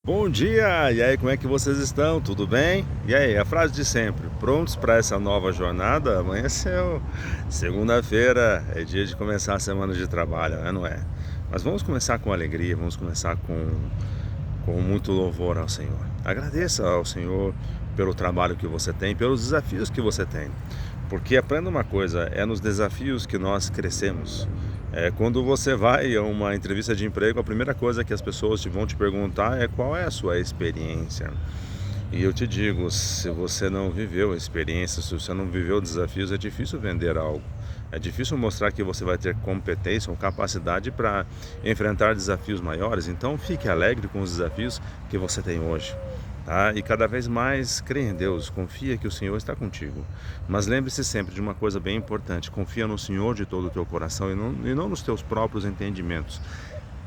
Bom dia! E aí, como é que vocês estão? Tudo bem? E aí, a frase de sempre: prontos para essa nova jornada? Amanheceu. Segunda-feira é dia de começar a semana de trabalho, né? Não é? Mas vamos começar com alegria, vamos começar com muito louvor ao Senhor. Agradeça ao Senhor pelo trabalho que você tem, pelos desafios que você tem. Porque aprenda uma coisa, é nos desafios que nós crescemos. Quando você vai a uma entrevista de emprego, a primeira coisa que as pessoas vão te perguntar é qual é a sua experiência. E eu te digo, se você não viveu a experiência, se você não viveu desafios, é difícil vender algo. É difícil mostrar que você vai ter competência ou capacidade para enfrentar desafios maiores. Então fique alegre com os desafios que você tem hoje. Tá? E cada vez mais creia em Deus, confia que o Senhor está contigo. Mas lembre-se sempre de uma coisa bem importante: confia no Senhor de todo o teu coração e não nos teus próprios entendimentos.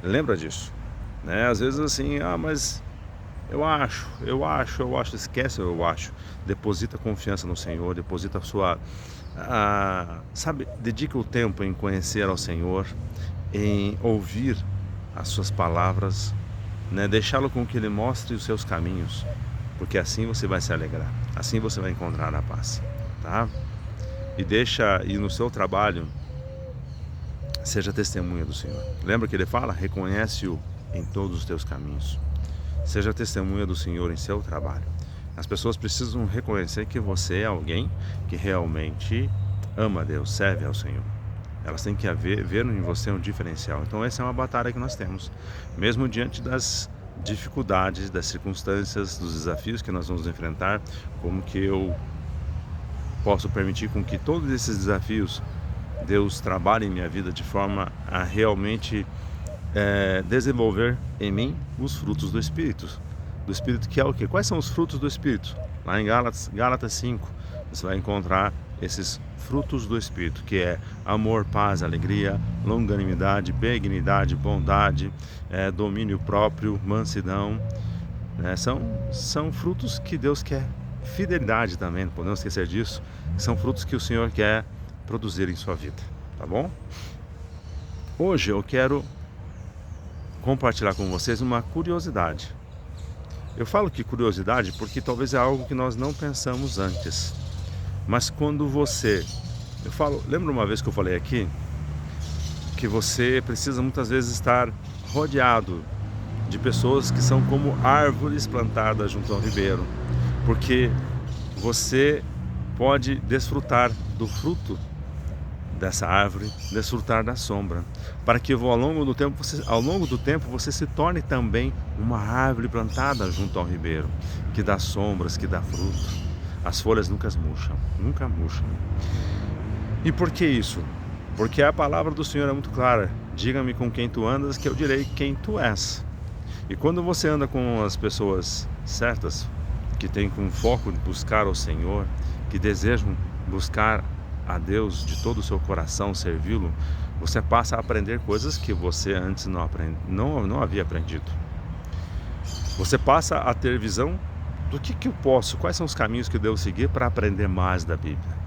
Lembra disso, né? Às vezes assim, mas eu acho, esquece o eu acho. Deposita confiança no Senhor, deposita a sua, sabe, dedica o tempo em conhecer ao Senhor, em ouvir as suas palavras, né? Deixá-lo com que Ele mostre os seus caminhos, porque assim você vai se alegrar, assim você vai encontrar a paz, tá? E deixa, e no seu trabalho, seja testemunha do Senhor. Lembra que Ele fala? Reconhece-o em todos os teus caminhos. Seja testemunha do Senhor em seu trabalho. As pessoas precisam reconhecer que você é alguém que realmente ama a Deus, serve ao Senhor. Elas têm que ver em você um diferencial. Então essa é uma batalha que nós temos. Mesmo diante das dificuldades, das circunstâncias, dos desafios que nós vamos enfrentar, como que eu posso permitir com que todos esses desafios Deus trabalhe em minha vida de forma a realmente desenvolver em mim os frutos do Espírito, que é o quê? Quais são os frutos do Espírito? Lá em Gálatas 5, você vai encontrar esses frutos do Espírito, que é amor, paz, alegria, longanimidade, benignidade, bondade, domínio próprio, mansidão, né? São frutos que Deus quer. Fidelidade também, não podemos esquecer disso. São frutos que o Senhor quer produzir em sua vida, tá bom? Hoje eu quero compartilhar com vocês uma curiosidade. Eu falo que curiosidade porque talvez é algo que nós não pensamos antes. Mas quando lembra uma vez que eu falei aqui que você precisa muitas vezes estar rodeado de pessoas que são como árvores plantadas junto ao ribeiro, porque você pode desfrutar do fruto dessa árvore, desfrutar da sombra, para que ao longo do tempo você se torne também uma árvore plantada junto ao ribeiro, que dá sombras, que dá fruto. As folhas nunca murcham, nunca murcham. E por que isso? Porque a palavra do Senhor é muito clara: diga-me com quem tu andas, que eu direi quem tu és. E quando você anda com as pessoas certas, que têm com foco de buscar o Senhor, que desejam buscar a Deus de todo o seu coração, servi-lo, você passa a aprender coisas que você antes não havia aprendido. Você passa a ter visão do que eu posso, quais são os caminhos que eu devo seguir para aprender mais da Bíblia.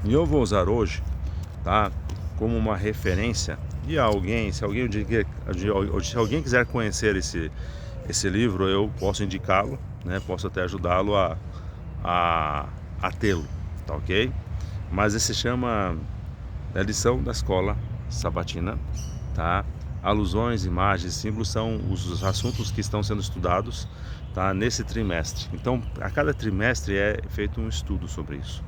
E eu vou usar hoje, tá, como uma referência, e se alguém quiser conhecer esse livro, eu posso indicá-lo, né, posso até ajudá-lo a tê-lo, tá ok? Mas esse se chama Lição da Escola Sabatina, tá? Alusões, imagens, símbolos são os assuntos que estão sendo estudados, tá, nesse trimestre. Então, a cada trimestre é feito um estudo sobre isso.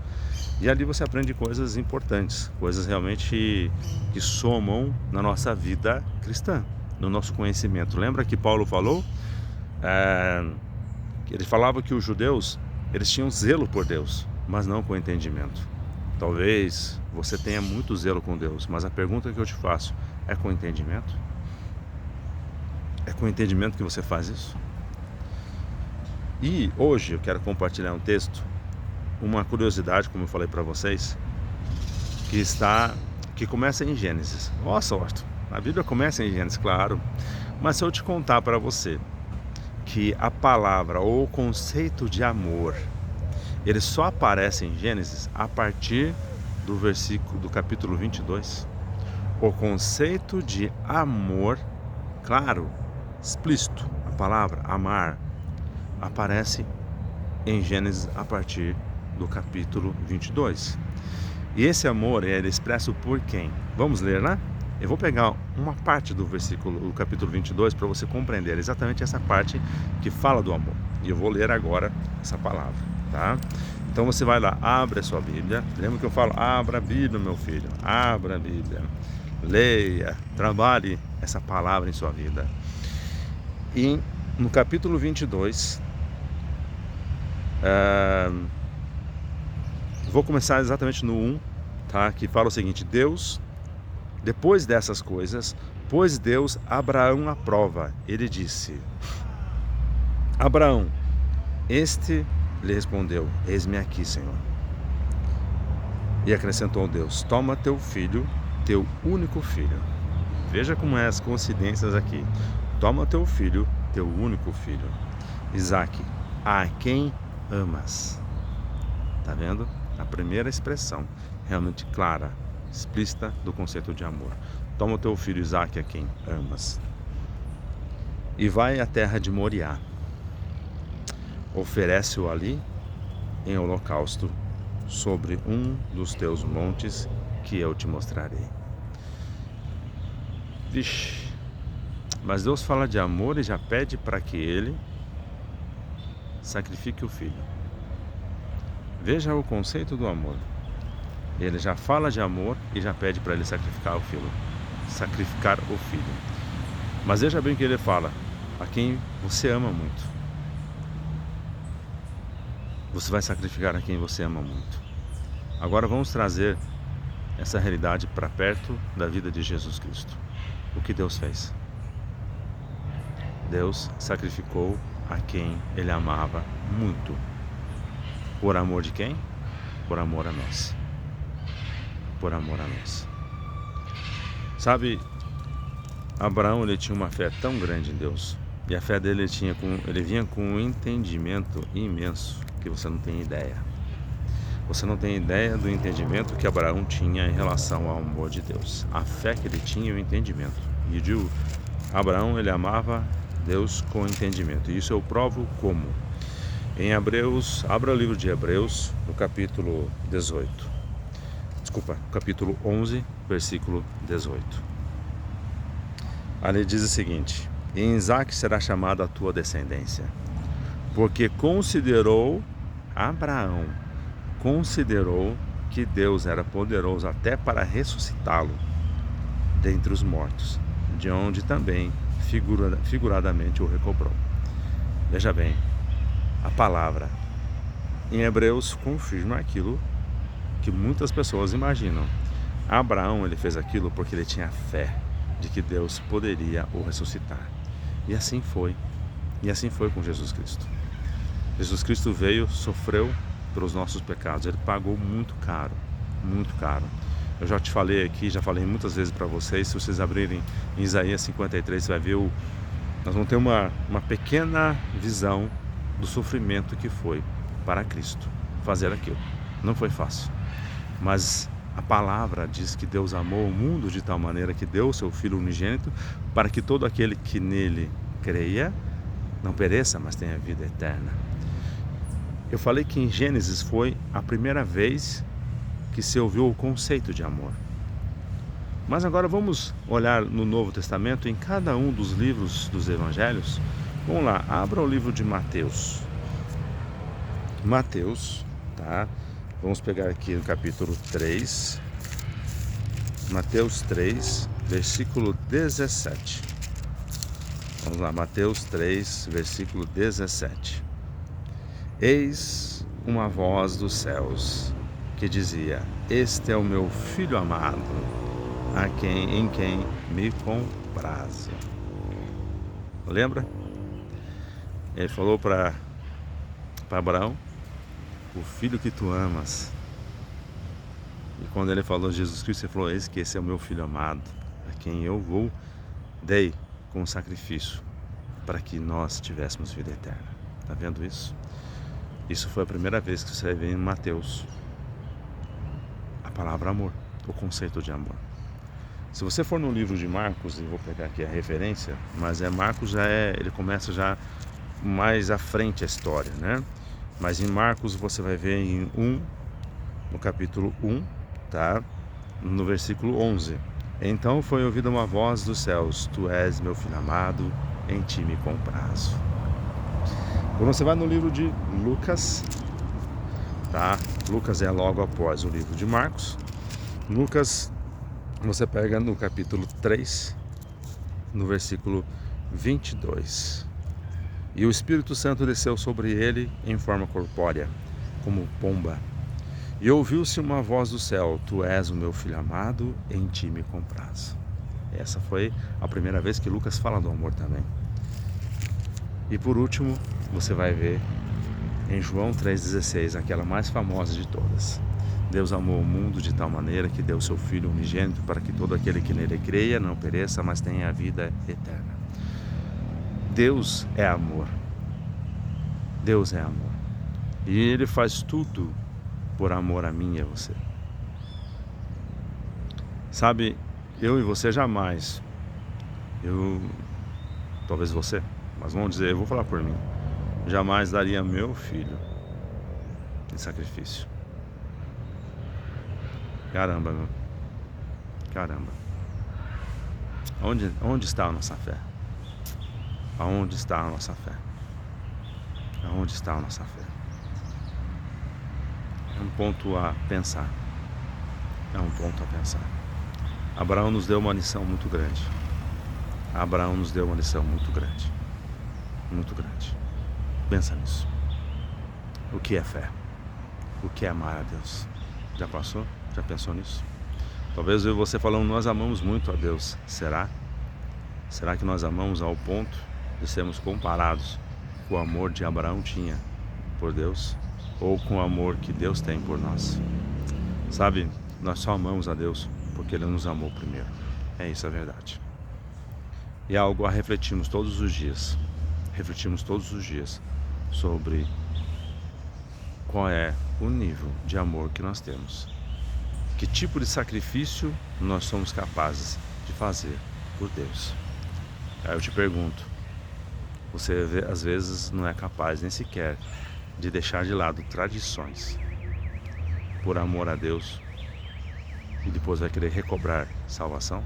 E ali você aprende coisas importantes, coisas realmente que somam na nossa vida cristã, no nosso conhecimento. Lembra que Paulo falou? Ele falava que os judeus, eles tinham zelo por Deus, mas não com entendimento. Talvez você tenha muito zelo com Deus, mas a pergunta que eu te faço é com entendimento? É com entendimento que você faz isso? E hoje eu quero compartilhar um texto, uma curiosidade, como eu falei para vocês, que começa em Gênesis. Nossa, Orton, a Bíblia começa em Gênesis, claro. Mas se eu te contar para você que a palavra ou o conceito de amor, ele só aparece em Gênesis a partir do capítulo 22. O conceito de amor, claro, explícito, palavra amar aparece em Gênesis a partir do capítulo 22. E esse amor é expresso por quem? Vamos ler lá? Eu vou pegar uma parte do versículo, do capítulo 22, para você compreender exatamente essa parte que fala do amor. E eu vou ler agora essa palavra, tá? Então você vai lá, abre a sua Bíblia. Lembra que eu falo, abra a Bíblia, meu filho. Abra a Bíblia. Leia, trabalhe essa palavra em sua vida. E no capítulo 22, vou começar exatamente no 1, tá? Que fala o seguinte: Deus, depois dessas coisas, pôs Deus Abraão à prova. Ele disse: Abraão, este lhe respondeu: eis-me aqui, Senhor. E acrescentou Deus: toma teu filho, teu único filho. Veja como é as coincidências aqui. Toma teu filho, teu único filho, Isaque, a quem amas. Tá vendo? A primeira expressão realmente clara, explícita do conceito de amor. Toma teu filho Isaque, a quem amas, e vai à terra de Moriá. Oferece-o ali em holocausto sobre um dos teus montes que eu te mostrarei. Vixe, mas Deus fala de amor e já pede para que ele sacrifique o filho. Veja o conceito do amor. Ele já fala de amor e já pede para ele sacrificar o filho. Sacrificar o filho. Mas veja bem o que ele fala: a quem você ama muito. Você vai sacrificar a quem você ama muito. Agora vamos trazer essa realidade para perto da vida de Jesus Cristo. O que Deus fez? Deus sacrificou a quem ele amava muito. Por amor de quem? Por amor a nós. Por amor a nós. Sabe, Abraão, ele tinha uma fé tão grande em Deus. E a fé dele ele vinha com um entendimento imenso que você não tem ideia. Você não tem ideia do entendimento que Abraão tinha em relação ao amor de Deus. A fé que ele tinha e o entendimento. E Abraão, ele amava Deus com entendimento. E isso eu provo como? Em Hebreus, abra o livro de Hebreus, no capítulo 18. Desculpa, capítulo 11, versículo 18. Ali diz o seguinte: em Isaque será chamada a tua descendência, porque Abraão considerou que Deus era poderoso até para ressuscitá-lo dentre os mortos, de onde também figuradamente o recobrou. Veja bem, a palavra em Hebreus confirma aquilo que muitas pessoas imaginam. Abraão, ele fez aquilo porque ele tinha fé de que Deus poderia o ressuscitar. E assim foi. E assim foi com Jesus Cristo. Jesus Cristo veio, sofreu pelos nossos pecados. Ele pagou muito caro, muito caro. Eu já te falei aqui, já falei muitas vezes para vocês. Se vocês abrirem em Isaías 53, você vai ver nós vamos ter uma pequena visão do sofrimento que foi para Cristo fazer aquilo. Não foi fácil, mas a palavra diz que Deus amou o mundo de tal maneira que deu o seu Filho unigênito para que todo aquele que nele creia não pereça, mas tenha vida eterna. Eu falei que em Gênesis foi a primeira vez que se ouviu o conceito de amor. Mas agora vamos olhar no Novo Testamento, em cada um dos livros dos Evangelhos. Vamos lá, abra o livro de Mateus. Mateus, tá? Vamos pegar aqui no capítulo 3. Mateus 3, versículo 17. Vamos lá, Mateus 3, versículo 17. Eis uma voz dos céus que dizia: este é o meu filho amado, em quem me comprazo. Lembra? Ele falou para Abraão: o filho que tu amas. E quando ele falou Jesus Cristo, ele falou: eis que esse é o meu filho amado, a quem eu dei como sacrifício para que nós tivéssemos vida eterna. Está vendo isso? Isso foi a primeira vez que você vê em Mateus a palavra amor, o conceito de amor. Se você for no livro de Marcos, e vou pegar aqui a referência, mas Marcos ele começa já mais à frente a história, né? Mas em Marcos você vai ver no capítulo 1, tá? No versículo 11. Então foi ouvida uma voz dos céus: Tu és meu filho amado, em ti me comprazo. Quando você vai no livro de Lucas, tá? Lucas é logo após o livro de Marcos. Lucas, você pega no capítulo 3, no versículo 22. E o Espírito Santo desceu sobre ele em forma corpórea, como pomba. E ouviu-se uma voz do céu: Tu és o meu filho amado, em ti me comprazo. Essa foi a primeira vez que Lucas fala do amor também. E por último, você vai ver em João 3,16, aquela mais famosa de todas. Deus amou o mundo de tal maneira que deu seu Filho unigênito para que todo aquele que nele creia não pereça, mas tenha a vida eterna. Deus é amor. Deus é amor. E Ele faz tudo por amor a mim e a você. Sabe, eu e você jamais, talvez você, mas vamos dizer, eu vou falar por mim, jamais daria meu filho em sacrifício. Caramba, meu. Caramba. Onde está a nossa fé? Aonde está a nossa fé? Aonde está a nossa fé? É um ponto a pensar. É um ponto a pensar. Abraão nos deu uma lição muito grande. Abraão nos deu uma lição muito grande. Muito grande. Pensa nisso. O que é fé? O que é amar a Deus? Já passou? Já pensou nisso? Talvez eu e você falando, nós amamos muito a Deus. Será? Será que nós amamos ao ponto de sermos comparados com o amor de Abraão tinha por Deus? Ou com o amor que Deus tem por nós? Sabe, nós só amamos a Deus porque Ele nos amou primeiro. É isso a verdade. E é algo a refletirmos todos os dias. Refletimos todos os dias sobre qual é o nível de amor que nós temos. Que tipo de sacrifício nós somos capazes de fazer por Deus? Aí eu te pergunto, você às vezes não é capaz nem sequer de deixar de lado tradições por amor a Deus e depois vai querer recobrar salvação?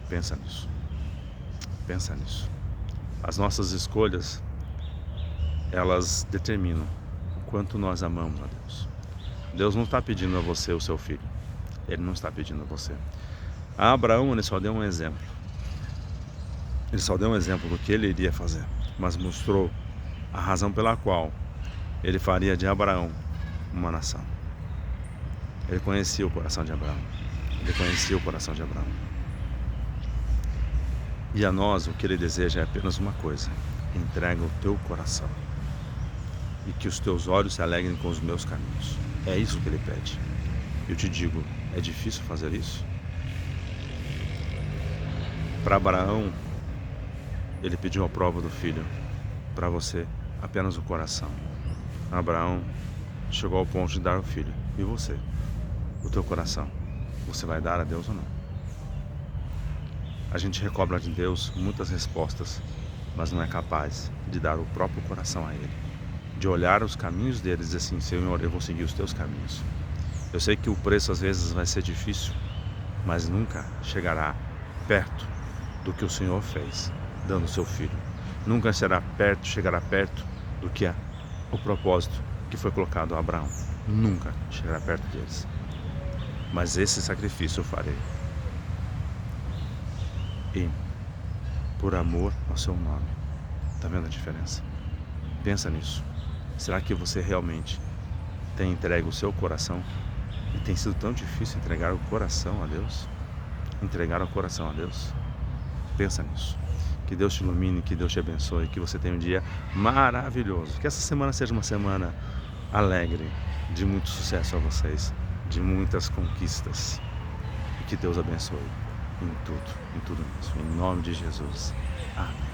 Pensa nisso. Pensa nisso. As nossas escolhas, elas determinam o quanto nós amamos a Deus. Deus não está pedindo a você o seu filho. Ele não está pedindo a você. A Abraão, ele só deu um exemplo. Ele só deu um exemplo do que ele iria fazer, mas mostrou a razão pela qual ele faria de Abraão uma nação. Ele conhecia o coração de Abraão. Ele conhecia o coração de Abraão. E a nós, o que ele deseja é apenas uma coisa: entrega o teu coração e que os teus olhos se alegrem com os meus caminhos. É isso que ele pede. Eu te digo, é difícil fazer isso? Para Abraão, ele pediu a prova do filho. Para você, apenas o coração. Abraão chegou ao ponto de dar o filho. E você? O teu coração, você vai dar a Deus ou não? A gente recobra de Deus muitas respostas, mas não é capaz de dar o próprio coração a Ele. De olhar os caminhos dele e dizer assim: Senhor, eu vou seguir os teus caminhos. Eu sei que o preço às vezes vai ser difícil, mas nunca chegará perto do que o Senhor fez, dando o seu filho. Nunca chegará perto do que é o propósito que foi colocado a Abraão. Nunca chegará perto deles. Mas esse sacrifício eu farei. E por amor ao seu nome. Está vendo a diferença? Pensa nisso. Será que você realmente tem entregue o seu coração? E tem sido tão difícil entregar o coração a Deus? Entregar o coração a Deus? Pensa nisso. Que Deus te ilumine, que Deus te abençoe, que você tenha um dia maravilhoso. Que essa semana seja uma semana alegre, de muito sucesso a vocês, de muitas conquistas. E que Deus abençoe em tudo mesmo. Em nome de Jesus. Amém.